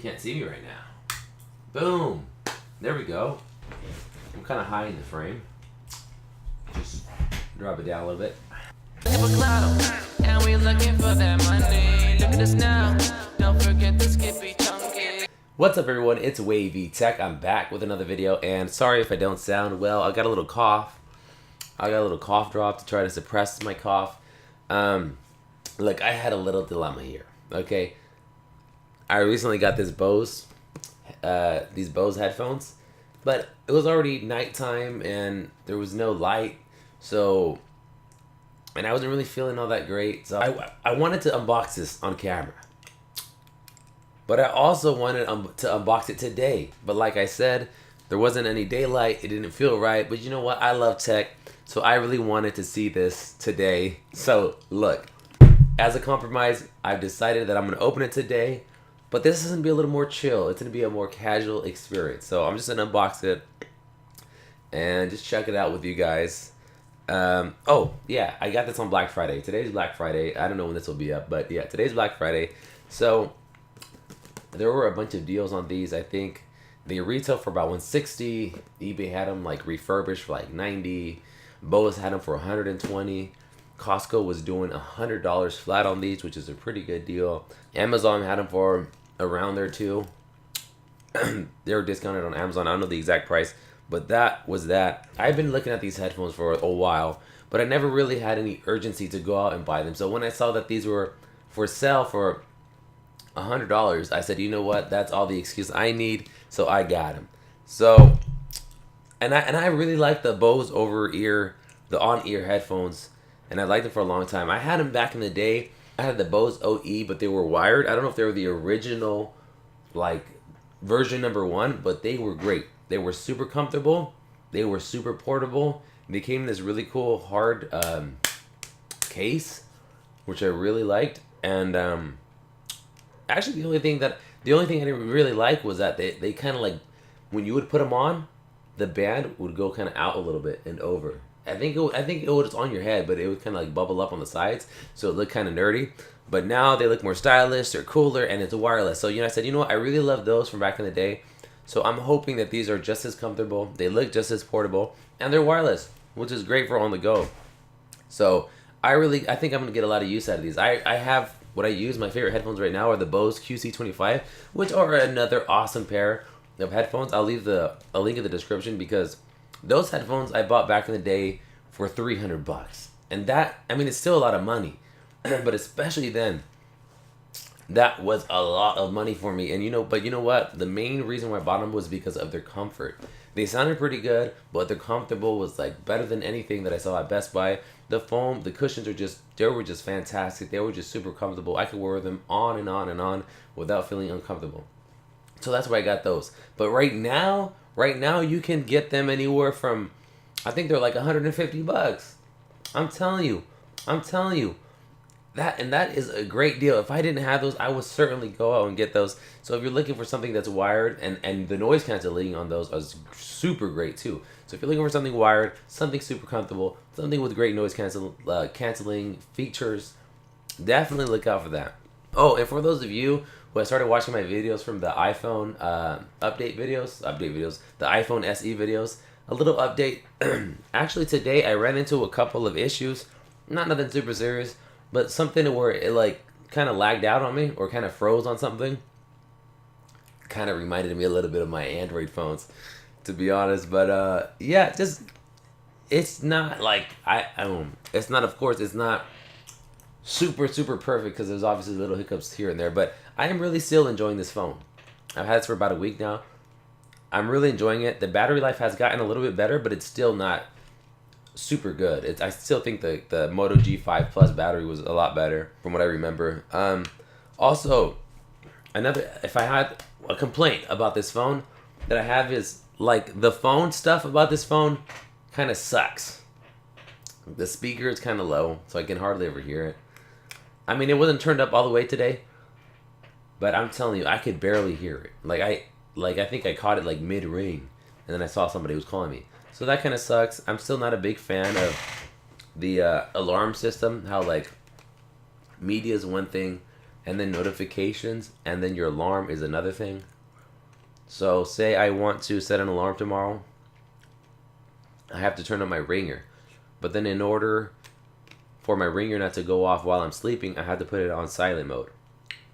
Can't see me right now. Boom. There we go. I'm kind of high in the frame. Just drop it down a little bit. And we looking for that money. Look at us now. Don't forget the skippy chunky. What's up, everyone? It's Wavy Tech. I'm back with another video, and sorry if I don't sound well. I got a little cough. I got a little cough drop to try to suppress my cough. Look, I had a little dilemma here. Okay, I recently got this Bose, these Bose headphones, but it was already nighttime and there was no light, so, and I wasn't really feeling all that great. So I wanted to unbox this on camera, but I also wanted to unbox it today. But like I said, there wasn't any daylight. It didn't feel right. But you know what? I love tech, so I really wanted to see this today. So look, as a compromise, I've decided that I'm going to open it today, but this is going to be a little more chill. It's going to be a more casual experience. So I'm just going to unbox it and just check it out with you guys. Oh, yeah, I got this on Black Friday. Today's Black Friday. I don't know when this will be up, but yeah, today's Black Friday. So there were a bunch of deals on these. I think they retail for about $160. eBay had them like refurbished for like $90. Bose had them for $120. Costco was doing $100 flat on these, which is a pretty good deal. Amazon had them for around there too. They were discounted on Amazon. I don't know the exact price, but that was that. I've been looking at these headphones for a while, but I never really had any urgency to go out and buy them. So when I saw that these were for sale for $100, I said, you know what? That's all the excuse I need. So I got them. So, and I really like the Bose over-ear, the on-ear headphones. And I liked them for a long time. I had them back in the day. I had the Bose OE, but they were wired. I don't know if they were the original, like, version number 1, but they were great. They were super comfortable. They were super portable. They came in this really cool hard case, which I really liked. And actually, the only thing I didn't really like was that they kind of like, when you would put them on, the band would go kind of out a little bit and over. I think it was on your head, but it would kind of like bubble up on the sides, so it looked kind of nerdy. But now they look more stylish, they're cooler, and it's wireless. So, I said, you know what, I really love those from back in the day. So I'm hoping that these are just as comfortable, they look just as portable, and they're wireless, which is great for on the go. So I think I'm gonna get a lot of use out of these. I have what I use. My favorite headphones right now are the Bose QC25, which are another awesome pair of headphones. I'll leave a link in the description, because those headphones I bought back in the day for $300, and that, I mean, it's still a lot of money, but especially then, that was a lot of money for me. And but you know what? The main reason why I bought them was because of their comfort. They sounded pretty good, but their comfortable was like better than anything that I saw at Best Buy. The foam, the cushions were just fantastic. They were just super comfortable. I could wear them on and on and on without feeling uncomfortable. So that's why I got those. But right now you can get them anywhere from, I think they're like $150. I'm telling you. That is a great deal. If I didn't have those, I would certainly go out and get those. So if you're looking for something that's wired, and the noise canceling on those is super great too. So if you're looking for something wired, something super comfortable, something with great noise canceling features, definitely look out for that. Oh, and for those of you who have started watching my videos from the iPhone update videos, the iPhone SE videos, a little update. Actually, today I ran into a couple of issues. Nothing super serious, but something where it like kind of lagged out on me or kind of froze on something. Kind of reminded me a little bit of my Android phones, to be honest. But yeah, just, it's not like it's not super perfect, because there's obviously little hiccups here and there, but I am really still enjoying this phone. I've had this for about a week now. I'm really enjoying it. The battery life has gotten a little bit better, but it's still not super good. I still think the Moto G5 Plus battery was a lot better from what I remember. Also, if I had a complaint about this phone that I have is, like, the phone stuff about this phone kind of sucks. The speaker is kind of low, so I can hardly ever hear it. I mean, it wasn't turned up all the way today, but I'm telling you, I could barely hear it. I think I caught it like mid-ring, and then I saw somebody who was calling me. So that kind of sucks. I'm still not a big fan of the alarm system. How, like, media is one thing, and then notifications, and then your alarm is another thing. So say I want to set an alarm tomorrow, I have to turn on my ringer. But then in order for my ringer not to go off while I'm sleeping, I have to put it on silent mode.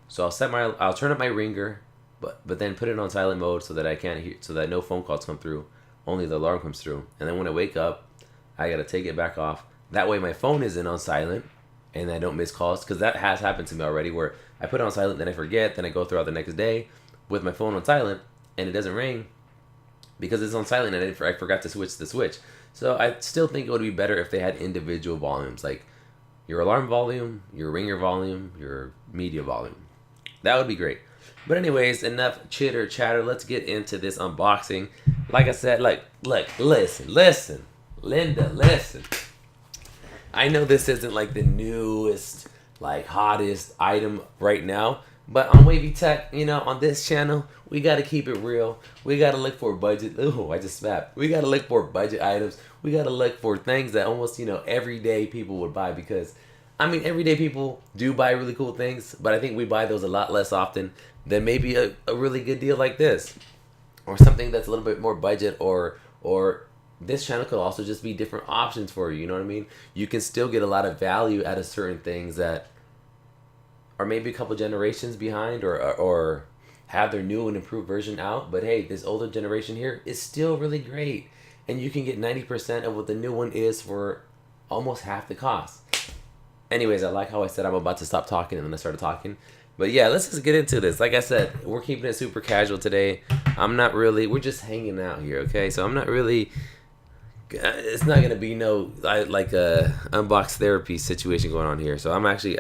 So I'll turn up my ringer, but then put it on silent mode so that I can't hear, so that no phone calls come through, only the alarm comes through. And then when I wake up, I gotta take it back off. That way my phone isn't on silent, and I don't miss calls, because that has happened to me already, where I put it on silent, then I forget, then I go throughout the next day with my phone on silent, and it doesn't ring because it's on silent, and I forgot to switch the switch. So I still think it would be better if they had individual volumes, like your alarm volume, your ringer volume, your media volume. That would be great. But anyways, enough chitter chatter. Let's get into this unboxing. Like I said, listen, Linda, listen. I know this isn't like the newest, like hottest item right now, but on Wavy Tech, on this channel, we got to keep it real. We got to look for budget. Oh, I just snapped. We got to look for budget items. We got to look for things that almost, everyday people would buy, because, everyday people do buy really cool things, but I think we buy those a lot less often than maybe a really good deal like this, or something that's a little bit more budget, or this channel could also just be different options for you. You know what I mean? You can still get a lot of value out of certain things that are maybe a couple generations behind, or have their new and improved version out. But hey, this older generation here is still really great, and you can get 90% of what the new one is for almost half the cost. Anyways, I like how I said I'm about to stop talking, and then I started talking. But yeah, let's just get into this. Like I said, we're keeping it super casual today. We're just hanging out here, okay? So I'm not really, it's not going to be no, like a unbox therapy situation going on here. So I actually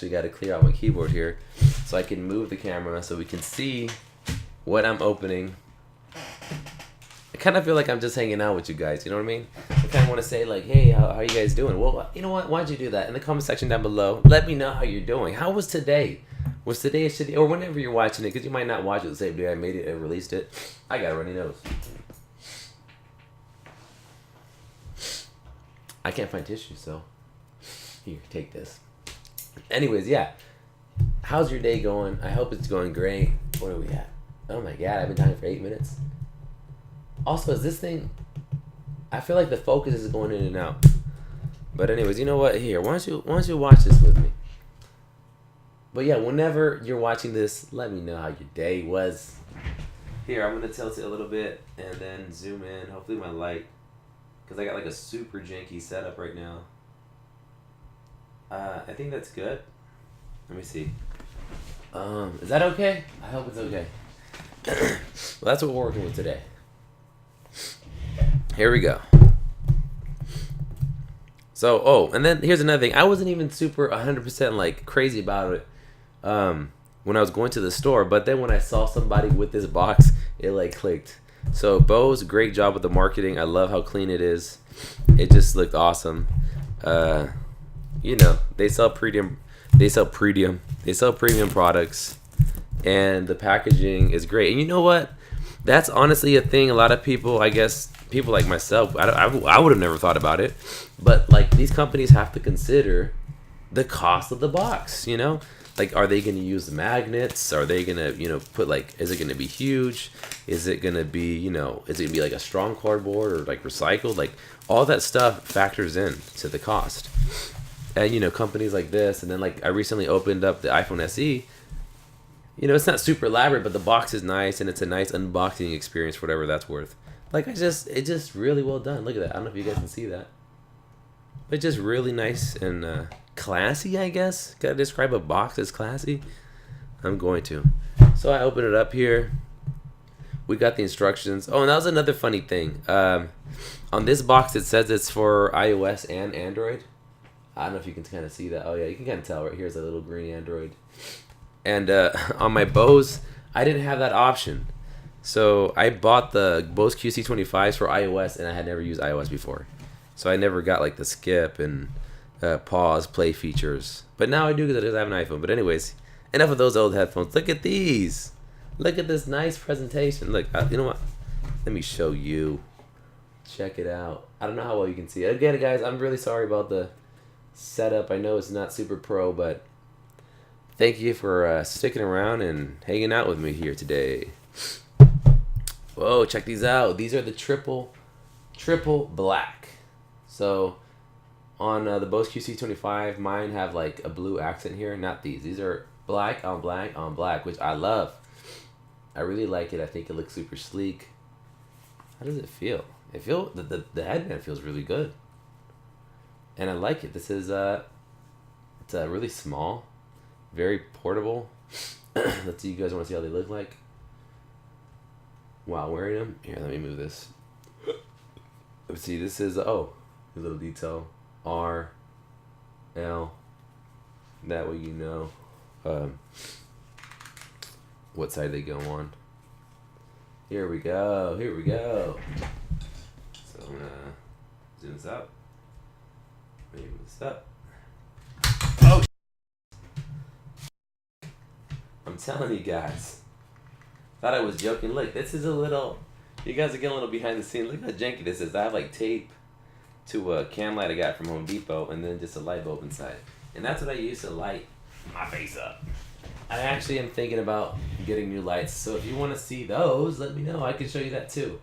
got to clear out my keyboard here so I can move the camera so we can see what I'm opening. I kind of feel like I'm just hanging out with you guys, you know what I mean? I kind of want to say like, hey, how are you guys doing? Well, you know what? Why'd you do that? In the comment section down below, let me know how you're doing. How was today? Was today a shitty, or whenever you're watching it, because you might not watch it the same day I made it and released it. I got a runny nose. I can't find tissue, so here, take this. Anyways, yeah. How's your day going? I hope it's going great. What are we at? Oh my god, I've been talking for 8 minutes. Also, is this thing, I feel like the focus is going in and out. But anyways, you know what? Here, why don't you watch this with me? But yeah, whenever you're watching this, let me know how your day was. Here, I'm going to tilt it a little bit and then zoom in. Hopefully my light, because I got like a super janky setup right now. I think that's good. Let me see. Is that okay? I hope it's okay. Well, that's what we're working with today. Here we go. So, and then here's another thing. I wasn't even super 100% like crazy about it when I was going to the store, but then when I saw somebody with this box, it like clicked. So Bose, great job with the marketing. I love how clean it is. It just looked awesome. They sell premium products, and the packaging is great. And you know what? That's honestly a thing. A lot of people, I guess, people like myself, I would have never thought about it, but like these companies have to consider the cost of the box. Like, are they going to use the magnets? Are they going to, put like, is it going to be huge? Is it going to be, is it going to be like a strong cardboard or like recycled? Like all that stuff factors in to the cost. And, companies like this, and then like I recently opened up the iPhone SE. It's not super elaborate, but the box is nice, and it's a nice unboxing experience for whatever that's worth. Like, it's just really well done. Look at that. I don't know if you guys can see that. But just really nice and classy, I guess. Gotta describe a box as classy? I'm going to. So I open it up here. We got the instructions. Oh, and that was another funny thing. On this box, it says it's for iOS and Android. I don't know if you can kind of see that. Oh, yeah, you can kind of tell right here's a little green Android. And on my Bose, I didn't have that option. So I bought the Bose QC25s for iOS, and I had never used iOS before. So I never got like the skip and pause, play features. But now I do because I have an iPhone. But anyways, enough of those old headphones. Look at these. Look at this nice presentation. Look, you know what? Let me show you. Check it out. I don't know how well you can see it. Again, guys, I'm really sorry about the setup. I know it's not super pro, but thank you for sticking around and hanging out with me here today. Whoa, check these out. These are the triple black. So on the Bose QC25, mine have like a blue accent here. Not these. These are black on black on black, which I love. I really like it. I think it looks super sleek. How does it feel? The headband feels really good, and I like it. This is it's really small, very portable. Let's see. You guys want to see how they look like while wearing them? Here, let me move this. Let's see. This is a little detail. R, L. That way you know what side they go on. Here we go. Here we go. So I'm gonna zoom this out. Maybe move this up. Oh! I'm telling you guys. Thought I was joking. Look, this is a little. You guys are getting a little behind the scenes. Look how janky this is. I have like tape to a cam light I got from Home Depot, and then just a light bulb inside. And that's what I use to light my face up. I actually am thinking about getting new lights, so if you want to see those, let me know. I can show you that too.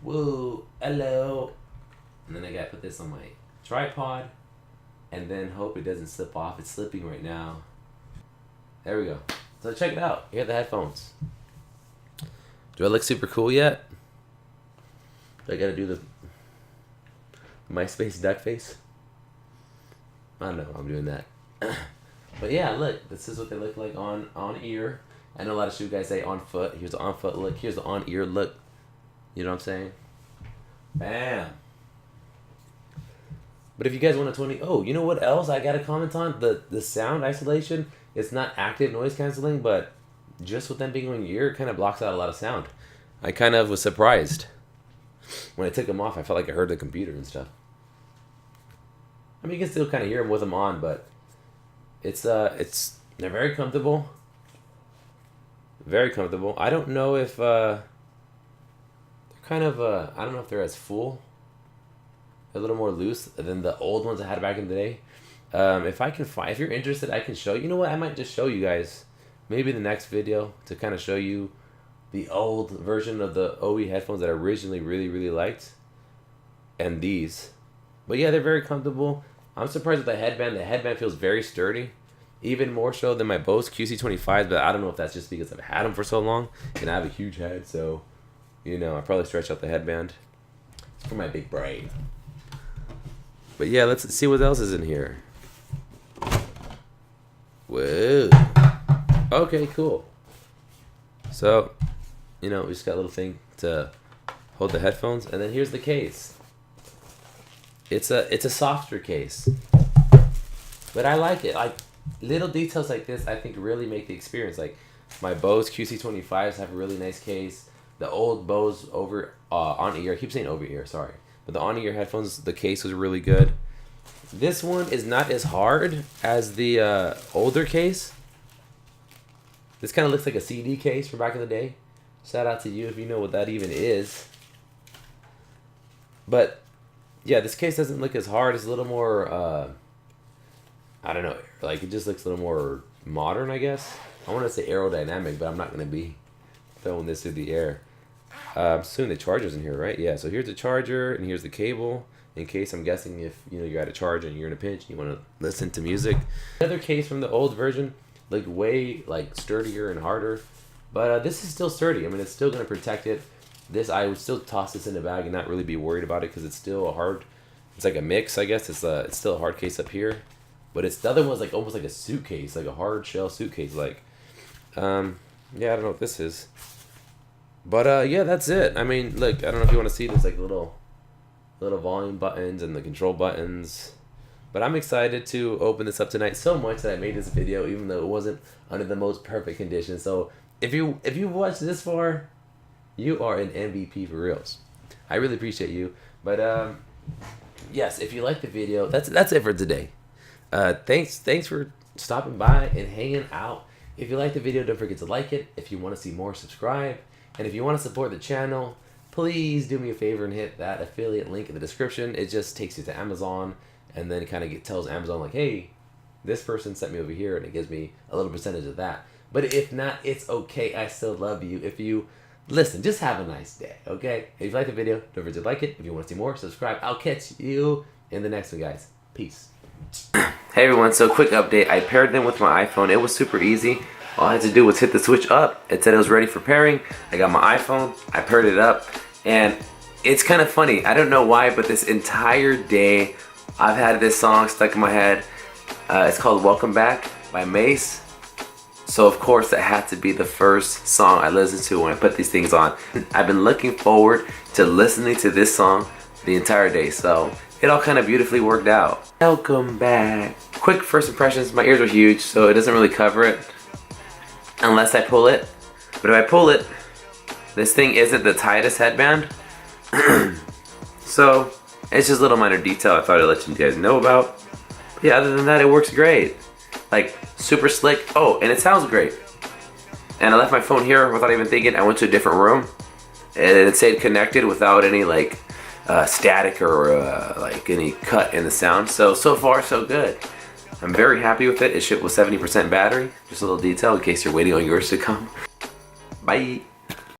Woo, hello. And then I gotta put this on my tripod, and then hope it doesn't slip off. It's slipping right now. There we go. So check it out. Here are the headphones. Do I look super cool yet? Do I gotta do the MySpace duck face? I don't know. I'm doing that. But yeah, look, this is what they look like on ear. I know a lot of shoe guys say on foot. Here's the on foot look. Here's the on ear look. You know what I'm saying? Bam. But if you guys want to 20, you know what else I got to comment on? The sound isolation. It's not active noise canceling, but just with them being on your ear, it kind of blocks out a lot of sound. I kind of was surprised. When I took them off, I felt like I heard the computer and stuff. I mean, you can still kind of hear them with them on, but they're very comfortable. Very comfortable. I don't know if they're kind of I don't know if they're as full, a little more loose than the old ones I had back in the day. If you're interested, I can show you. You know what? I might just show you guys maybe the next video to kind of show you the old version of the OE headphones that I originally really liked, and these. But yeah, they're very comfortable. I'm surprised with the headband. The headband feels very sturdy, even more so than my Bose QC25s, but I don't know if that's just because I've had them for so long, and I have a huge head, so, you know, I probably stretch out the headband. It's for my big brain. But yeah, let's see what else is in here. Whoa. Okay, cool. So, you know, we just got a little thing to hold the headphones, and then here's the case. It's a softer case, but I like it. Like little details like this, I think really make the experience. Like my Bose QC25s have a really nice case. The old Bose on ear, I keep saying over ear, sorry, but the on ear headphones, the case was really good. This one is not as hard as the older case. This kind of looks like a CD case from back in the day. Shout out to you if you know what that even is. But yeah, this case doesn't look as hard. It's a little more, I don't know, like it just looks a little more modern, I guess. I want to say aerodynamic, but I'm not going to be throwing this through the air. Soon the charger's in here, right? Yeah, so here's the charger, and here's the cable, in case, I'm guessing, if you know you're at a charge and you're in a pinch, and you want to listen to music. Another case from the old version, like way sturdier and harder, but this is still sturdy. I mean, it's still going to protect it. This, I would still toss this in the bag and not really be worried about it because it's still a hard, it's like a mix, I guess. It's still a hard case up here, but the other one's like almost like a suitcase, like a hard shell suitcase. Like, yeah, I don't know what this is, but yeah, that's it. I mean, look, I don't know if you want to see this, like little volume buttons and the control buttons, but I'm excited to open this up tonight so much that I made this video, even though it wasn't under the most perfect conditions. So if you watched this far, you are an MVP for reals. I really appreciate you. But yes, if you like the video, that's it for today. Thanks for stopping by and hanging out. If you like the video, don't forget to like it. If you want to see more, subscribe. And if you want to support the channel, please do me a favor and hit that affiliate link in the description. It just takes you to Amazon, and then it kind of tells Amazon like, hey, this person sent me over here, and it gives me a little percentage of that. But if not, it's okay. I still love you. If you listen, just have a nice day, okay? If you like the video, don't forget to like it. If you want to see more, subscribe. I'll catch you in the next one, guys. Peace. Hey everyone, so quick update. I paired them with my iPhone. It was super easy. All I had to do was hit the switch up. It said it was ready for pairing. I got my iPhone, I paired it up, and it's kind of funny. I don't know why, but this entire day I've had this song stuck in my head. It's called Welcome Back by Mace. So of course that had to be the first song I listened to when I put these things on. I've been looking forward to listening to this song the entire day, so it all kind of beautifully worked out. Welcome back. Quick first impressions, my ears are huge, so it doesn't really cover it unless I pull it. But if I pull it, this thing isn't the tightest headband. So it's just a little minor detail I thought I'd let you guys know about. But yeah, other than that, it works great. Like, super slick. Oh, and it sounds great. And I left my phone here without even thinking. I went to a different room, and it stayed connected without any like static or like any cut in the sound. So far so good. I'm very happy with it. It shipped with 70% battery. Just a little detail in case you're waiting on yours to come. Bye.